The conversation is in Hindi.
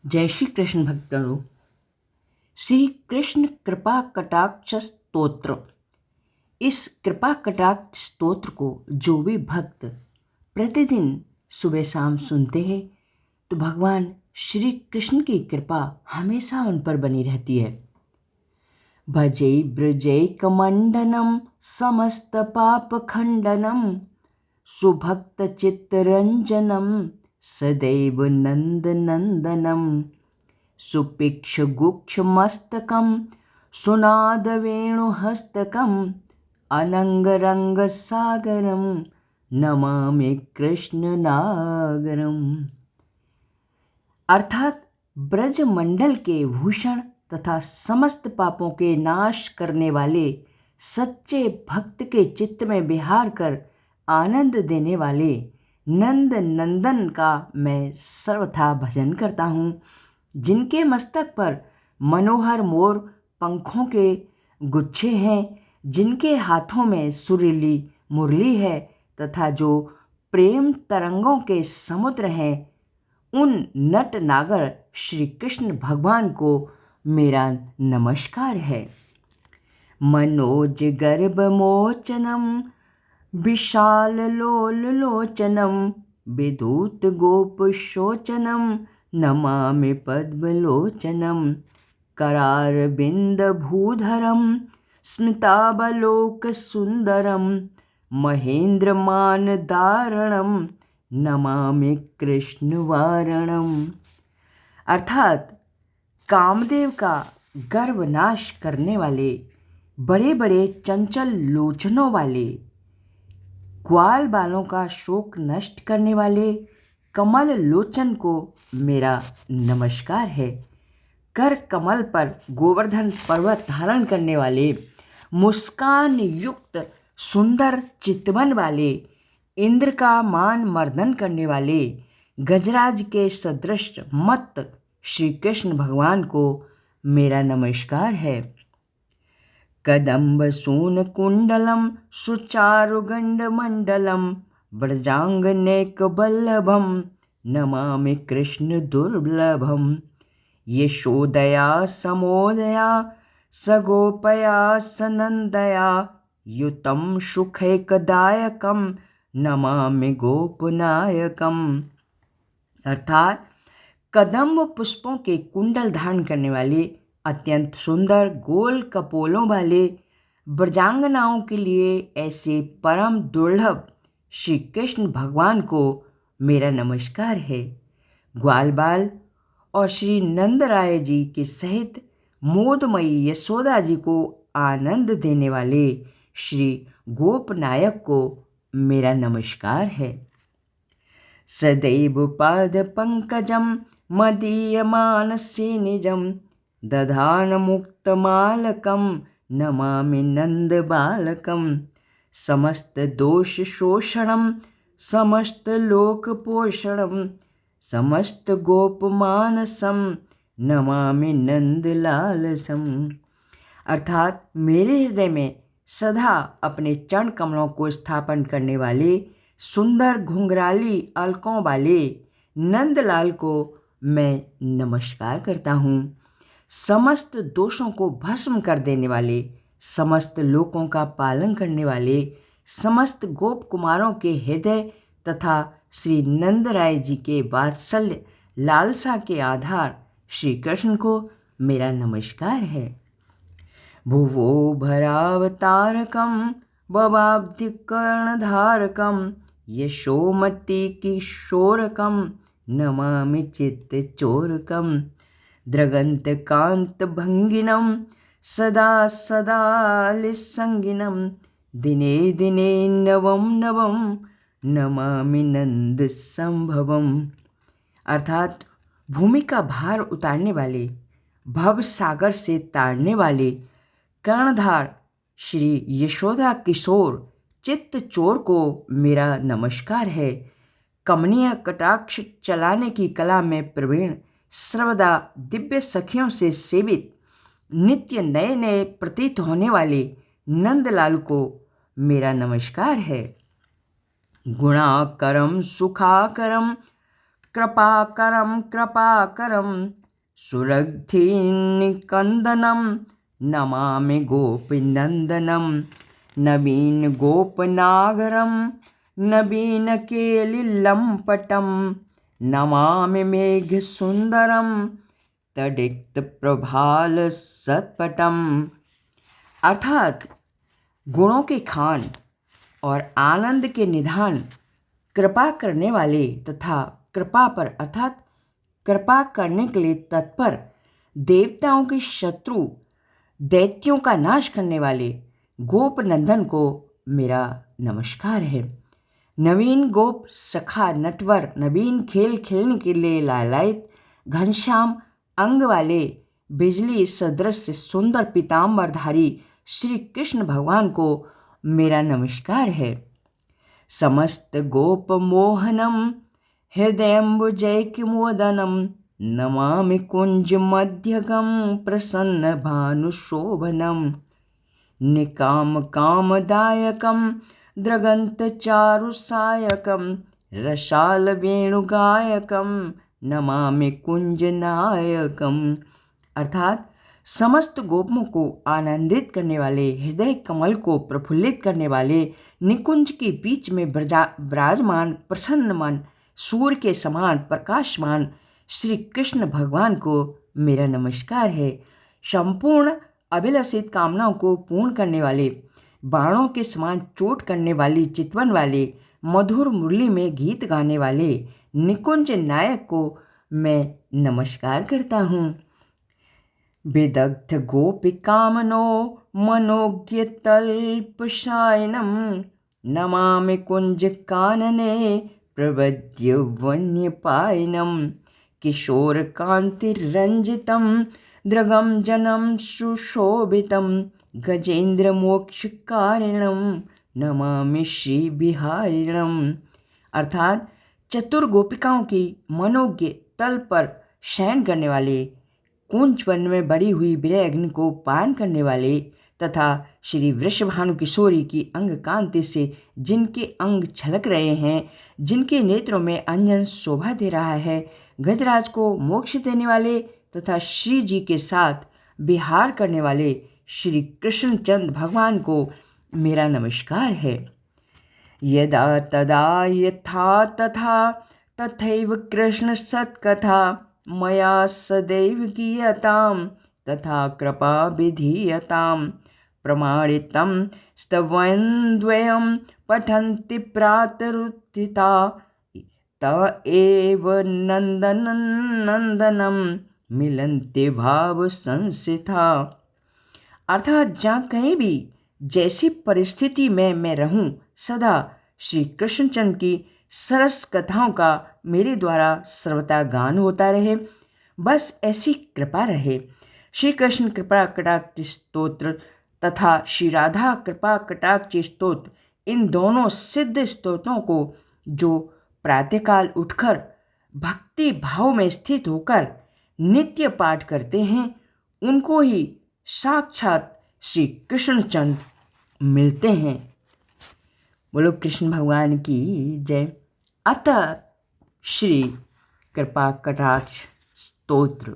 जय श्री कृष्ण भक्तों। श्री कृष्ण कृपा कटाक्ष स्तोत्र। इस कृपा कटाक्ष स्तोत्र को जो भी भक्त प्रतिदिन सुबह शाम सुनते हैं तो भगवान श्री कृष्ण की कृपा हमेशा उन पर बनी रहती है। भजे ब्रजैकमण्डनं समस्त पाप खंडनम सुभक्त चित्तरंजनम सदैव नंदनंदनम सुपिक्षगुक्षमस्तकं सुनादवेणुहस्तकम् अनङ्गरङ्गसागरं नमामि कृष्णनागरम। अर्थात ब्रजमंडल के भूषण तथा समस्त पापों के नाश करने वाले सच्चे भक्त के चित्त में बिहार कर आनंद देने वाले नंद नंदन का मैं सर्वथा भजन करता हूँ, जिनके मस्तक पर मनोहर मोर पंखों के गुच्छे हैं, जिनके हाथों में सुरीली मुरली है तथा जो प्रेम तरंगों के समुद्र हैं, उन नट नागर श्री कृष्ण भगवान को मेरा नमस्कार है। मनोज गर्भ मोचनम विशाल लोल लोचनम विदूत गोप शोचनम नमामि पद्मलोचनम करारविन्दभूधरं स्मितावलोक सुंदरम महेन्द्रमानदारणं नमामि कृष्णवारणम। अर्थात कामदेव का गर्वनाश करने वाले, बड़े बड़े चंचल लोचनों वाले, ग्वाल बालों का शोक नष्ट करने वाले कमल लोचन को मेरा नमस्कार है। कर कमल पर गोवर्धन पर्वत धारण करने वाले, मुस्कान युक्त सुंदर चितवन वाले, इंद्र का मान मर्दन करने वाले, गजराज के सदृश मत श्री कृष्ण भगवान को मेरा नमस्कार है। कदम्ब सून कुंडलम सुचारुगंड मंडलम व्रजांगनेकबल्लभम नमामि कृष्ण दुर्लभम यशोदया समोदया सगोपया सनंदया युतं सुखैकदायकं नमामि गोपनायकम। अर्थात कदम्ब पुष्पों के कुंडल धारण करने वाले, अत्यंत सुंदर गोल कपोलों वाले, ब्रजांगनाओं के लिए ऐसे परम दुर्लभ श्री कृष्ण भगवान को मेरा नमस्कार है। ग्वाल बाल और श्री नंदराय जी के सहित मोदमयी यशोदा जी को आनंद देने वाले श्री गोपनायक को मेरा नमस्कार है। सदैव पाद पंकजम मदीयमानसे निजम दधान मुक्तमालकम नमामि नंद बालकम समस्त दोष शोषणम समस्त लोक पोषणम समस्त गोपमानसम नमामि नंदलालसम। अर्थात मेरे हृदय में सदा अपने चरण कमलों को स्थापन करने वाले सुंदर घुंघराली अलकों वाले नंदलाल को मैं नमस्कार करता हूँ। समस्त दोषों को भस्म कर देने वाले, समस्त लोकों का पालन करने वाले, समस्त गोप कुमारों के हृदय तथा श्री नंदराय जी के वात्सल्य लालसा के आधार श्री कृष्ण को मेरा नमस्कार है। भुवो भरावतारकम बबाब्धिकर्णधारकम यशोमती किशोरकम नमामि चित्तचोरकम द्रगन्तकान्तभङ्गिनं सदा सदा लिस्सङ्गिनं दिने दिने नवं नवं नमामि नंदसंभवम। अर्थात भूमि का भार उतारने वाले, भव सागर से तारने वाले कर्णधार श्री यशोदा किशोर चित्त चोर को मेरा नमस्कार है। कमनीय कटाक्ष चलाने की कला में प्रवीण, सर्वदा दिव्य सखियों से सेवित, नित्य नए नए प्रतीत होने वाले नंदलाल को मेरा नमस्कार है। गुणाकरम सुखाकरम कृपाकरं कृपाकरं सुरग्धिनिकन्दनं नमामि गोपीनन्दनं नवीनगोपनागरं नवीनकेलिलम्पटं नमामि मेघसुन्दरं तडिक्तप्रभालसत्पटम्। अर्थात गुणों के खान और आनंद के निधान, कृपा करने वाले तथा कृपा पर अर्थात कृपा करने के लिए तत्पर, देवताओं के शत्रु दैत्यों का नाश करने वाले गोपनंदन को मेरा नमस्कार है। नवीन गोप सखा नटवर, नवीन खेल खेलने के लिए लालायित घनश्याम अंग वाले बिजली सदृश सुंदर पीताम्बरधारी श्री कृष्ण भगवान को मेरा नमस्कार है। समस्त गोप मोहनम हृदयम्बुजैकमोदनम नमामि कुंज मध्यगम प्रसन्न भानुशोभनम निकाम कामदायकम द्रगंतचारुसायकम रसाल वेणुगायकम नमामि कुंजनायकम। अर्थात समस्त गोपों को आनंदित करने वाले, हृदय कमल को प्रफुल्लित करने वाले, निकुंज के बीच में विराजमान प्रसन्न मन, सूर्य के समान प्रकाशमान श्री कृष्ण भगवान को मेरा नमस्कार है। संपूर्ण अभिलषित कामनाओं को पूर्ण करने वाले, बाणों के समान चोट करने वाली चितवन वाले, मधुर मुरली में गीत गाने वाले निकुंज नायक को मैं नमस्कार करता हूँ। विदग्ध गोपिकामनो मनोज्ञ तल्पशायनम नमामि कुंज कानने प्रवद्य वन्यपायनम किशोर कांतिरंजितम द्रगम जनम सुशोभितम गजेंद्र मोक्षकारिणम नमामि श्री बिहारिणम। अर्थात चतुर गोपिकाओं की मनोज्ञ तल पर शयन करने वाले, कुंज वन में बड़ी हुई विरह अग्नि को पान करने वाले तथा श्री वृषभानु किशोरी की अंग कांति से जिनके अंग छलक रहे हैं, जिनके नेत्रों में अंजन शोभा दे रहा है, गजराज को मोक्ष देने वाले तथा श्री जी के साथ विहार करने वाले श्री कृष्णचंद्र भगवान को मेरा नमस्कार है। यदा तदा यथा तथा तथैव कृष्ण सत्कथा मया सदैव गीयतां तथा कृपा विधीयतां प्रमाणितं स्तवन्द्वयं पठन्ति प्रातरुत्थिता त एव नंदनं मिलन्ति भाव संसिता। अर्थात जहाँ कहीं भी जैसी परिस्थिति में मैं रहूं, सदा श्री कृष्णचंद्र की सरस कथाओं का मेरे द्वारा सर्वथा गान होता रहे, बस ऐसी कृपा रहे। श्री कृष्ण कृपा कटाक्ष स्तोत्र तथा श्री राधा कृपा कटाक्ष स्तोत्र, इन दोनों सिद्ध स्तोत्रों को जो प्रातःकाल उठकर भक्ति भाव में स्थित होकर नित्य पाठ करते हैं, उनको ही साक्षात श्री कृष्णचंद्र मिलते हैं। बोलो कृष्ण भगवान की जय। अतः श्री कृपा कटाक्ष स्तोत्र।